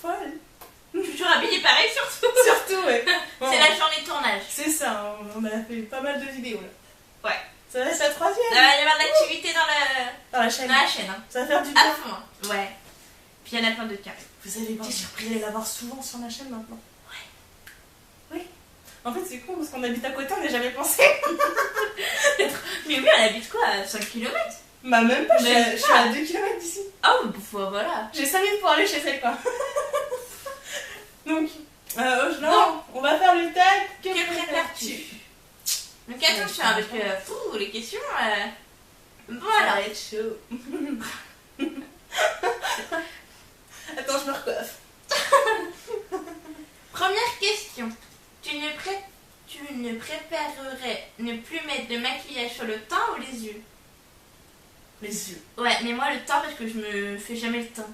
folle. Toujours habillée pareil surtout. Surtout, ouais. Bon, C'est la journée de tournage. c'est ça, on a fait pas mal de vidéos là. Ouais. Ça va être la 3e. Il va y avoir de l'activité dans Dans la chaîne. la chaîne. Hein. Ça va faire du À bien. fond. Hein. Ouais. Puis il y en a plein d'autres carrés. Vous allez voir, vous allez la voir souvent sur la chaîne maintenant. Ouais. Oui. En fait, c'est con parce qu'on habite à côté, on n'y a jamais pensé. Mais oui, elle habite quoi, à 5 km? Bah, même pas, Même je suis à 2 km d'ici. Oh, voilà. J'ai 5 minutes pour aller chez elle, quoi. Donc, non, Non. on va faire le tag. Que prépares-tu? Donc attention avec les questions. Bon Ça va alors. être chaud. Attends, je me recoiffe. Première question. Tu ne préférerais ne plus mettre de maquillage sur le teint ou les yeux? Les yeux. Ouais, mais moi le teint parce que je me fais jamais le teint.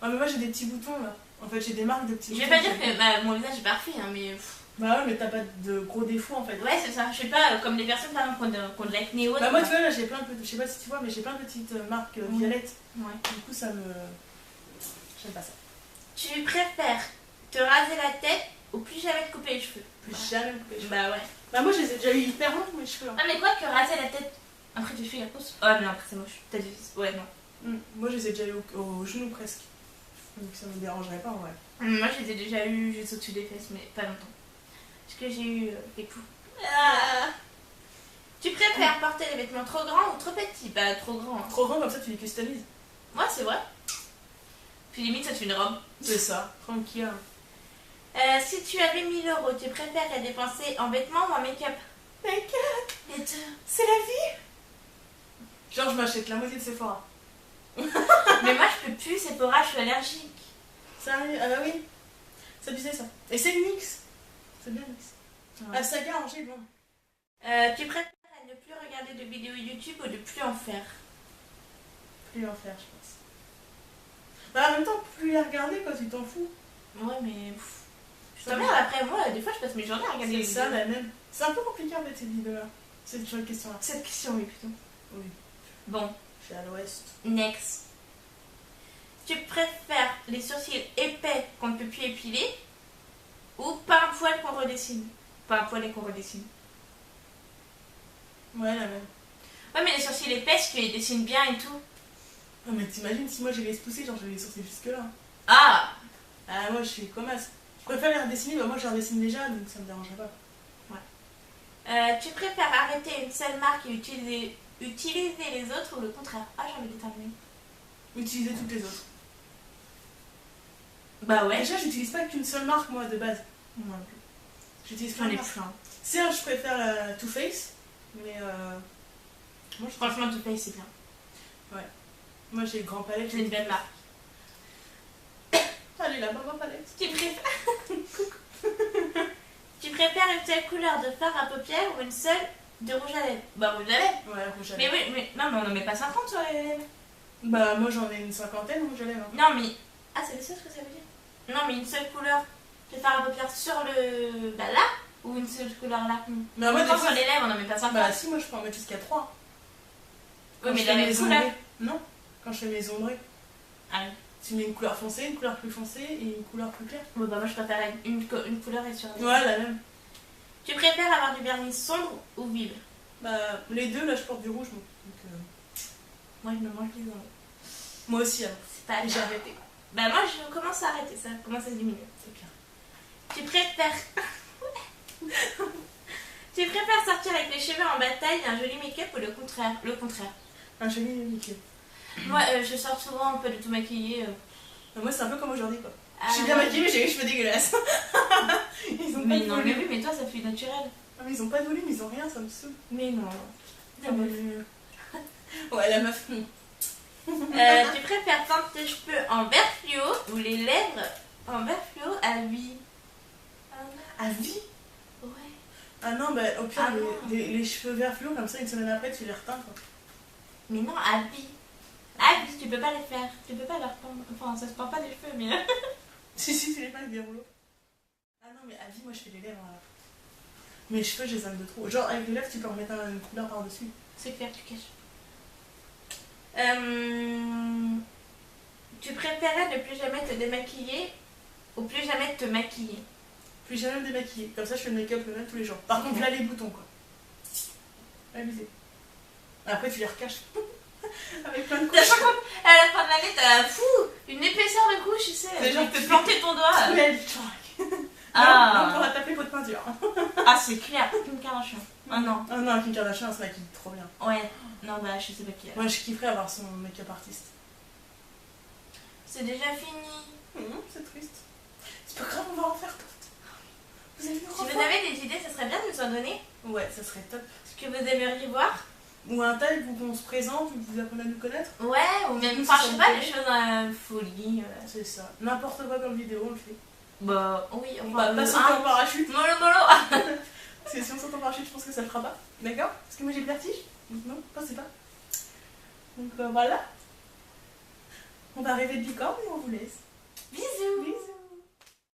Ah, mais moi j'ai des petits boutons là. En fait, j'ai des marques de petits Je boutons. vais pas dire que mon visage est parfait, hein, mais. Bah ouais, mais t'as pas de gros défauts en fait. Ouais, c'est ça. Je sais pas, comme les personnes par exemple qui ont de l'acné haute. Bah moi tu vois là j'ai plein de petites, je sais pas si tu vois mais j'ai plein de petites marques violettes. Ouais. Du coup ça me... J'aime pas ça. Tu préfères te raser la tête ou plus jamais te couper les cheveux? Plus jamais me couper les cheveux. Bah ouais. Bah moi je les ai déjà eu hyper longs mes cheveux. Hein. Ah mais quoi que raser la tête après tu fais la pause? Oh mais non après c'est moche. T'as du... Ouais non. Moi je les ai déjà eu au genou presque. Donc ça me dérangerait pas en vrai. Moi je les ai déjà eu juste au-dessus des fesses mais pas longtemps. Parce que j'ai eu des coups. Ah. Tu préfères porter des vêtements trop grands ou trop petits? Bah trop grands. Hein. Trop grand comme ça tu les customises. Ouais c'est vrai. Puis limite ça te fait une robe. C'est ça, tranquille. Si tu avais 1000 euros, tu préfères les dépenser en vêtements ou en make-up? Make-up, Les deux. c'est la vie. Genre je m'achète la moitié de Sephora. Mais moi je peux plus, Sephora, je suis allergique. Sérieux? Ah bah oui. Ça disait ça. Et c'est mix. C'est bien mix. Ouais. Ah Saga Angers, bon. Tu préfères ne plus regarder de vidéos YouTube ou de plus en faire? Plus en faire je pense. Bah en même temps plus les regarder quoi, tu t'en fous. Ouais mais... Je t'emmerde après, moi des fois je passe mes journées à regarder C'est les ça vidéos. la même. C'est un peu compliqué en fait cette vidéo là. Cette question là. Cette question oui plutôt. Oui. Bon, Je suis à l'ouest. next. Tu préfères les sourcils épais qu'on ne peut plus épiler ou pas un poil qu'on redessine? Pas un poil et qu'on redessine. Ouais la même. Ouais mais les sourcils épais, tu les dessines bien et tout. Non mais t'imagines si moi j'ai les pousser, genre je vais les sourcils jusque là. Ah. Ah moi je suis comme as. Je préfère les redessiner, bah moi je les redessine déjà donc ça me dérangerait pas. Tu préfères arrêter une seule marque et utiliser les autres ou le contraire? Ah j'ai envie de terminer. Utiliser toutes les autres. Bah ouais. Déjà j'utilise pas qu'une seule marque moi de base. Non, J'utilise j'en plein de ai marques. plein. Certes je préfère la Too Faced, mais moi, Franchement, Too Faced c'est bien. moi j'ai le grand palette. C'est une belle marque. Allez la grand palette. Tu préfères une seule couleur de fard à paupières ou une seule de rouge à lèvres? Bah rouge à lèvres. Ouais rouge à Mais lèvres. oui, mais non mais on en met pas 50 sur les lèvres. Bah moi j'en ai une cinquantaine rouge à lèvres. Non mais... Ah c'est ça ce que ça veut dire? Non mais une seule couleur de fard à paupières sur le... Bah là? Ou une seule couleur là? Bah moi des Quand fois... sur les lèvres on en met pas 50. Bah si moi je peux en mettre jusqu'à 3. Oui mais je la fais même mes couleur. ombrés. Non, quand je fais mes ombrés. Ah oui. Tu mets une couleur foncée, une couleur plus foncée et une couleur plus claire. Bon bah moi je préfère une couleur et sur les... Ouais, la même. Tu préfères avoir du vernis sombre ou vif? Bah, les deux, là, je porte du rouge, moi. Donc, Moi je me mange les ongles. moi aussi, alors. C'est pas Et j'ai bien. arrêté. Bah moi je commence à arrêter ça, commence à diminuer. C'est clair. Tu préfères... Tu préfères sortir avec les cheveux en bataille et un joli make-up ou le contraire? Le contraire. Un joli nickel. Moi je sors souvent pas du tout maquillée. Moi, c'est un peu comme aujourd'hui, quoi. Ah, Je suis bien maquillée, mais j'ai les cheveux dégueulasses. Ils ont pas Mais de non, mais volume. oui, mais toi ça fait naturel. Ah, mais ils ont pas de volume, ils ont rien, ça me saoule. Mais non. Ah, mais- Ouais, la meuf. Tu préfères teindre tes cheveux en vert fluo ou les lèvres en vert fluo à vie? À vie? Ouais. Ah non, bah, au pire, Ah non. les cheveux verts fluo, comme ça, une semaine après, tu les reteins, quoi. Mais non, à vie. À vie, tu peux pas les faire. Tu peux pas leur teindre. Enfin, ça se peint pas des cheveux, mais... Si, tu les pas avec des rouleaux. Ah non, mais à vie, moi, je fais les lèvres. Mes cheveux, je les aime de trop. Genre, avec les lèvres, tu peux remettre une couleur par-dessus. C'est clair, tu caches. Tu préférais ne plus jamais te démaquiller Ou plus jamais de te maquiller. Plus jamais me démaquiller. Comme ça, je fais le make-up le même tous les jours. Par contre, là, les boutons, quoi. Abusé. Après, tu les recaches. Avec plein de couches. À la fin de l'année, t'as une épaisseur de couche, tu sais. C'est genre, tu peux planter ton doigt. Ouais, tchac. Ah. Là, on pourra taper votre peinture. Ah, c'est clair. Kim Kardashian. Ah non. Ah non, Kim Kardashian, elle se maquille trop bien. Ouais. Non, bah, je sais pas qui est. Moi, je kifferais avoir son make-up artiste. C'est déjà fini. C'est triste. C'est pas grave, on va en faire d'autres. Vous avez vu Si vous avez des idées, ça serait bien de nous en donner. Ouais, ça serait top. Ce que vous aimeriez voir. Ou un tag où on se présente, où vous apprenez à nous connaître. Ouais, ou même, Nous, enfin, ça je sais nous pas, plaît. des choses dans la folie. C'est ça. N'importe quoi comme vidéo, on le fait. Bah, oui, On enfin, va pas sauter en parachute. Mollo, mollo. Parce que si on saute en parachute, je pense que ça le fera pas. D'accord? Parce que moi j'ai le vertige. Donc non, pensez pas. Donc voilà. On va rêver de licorne et on vous laisse.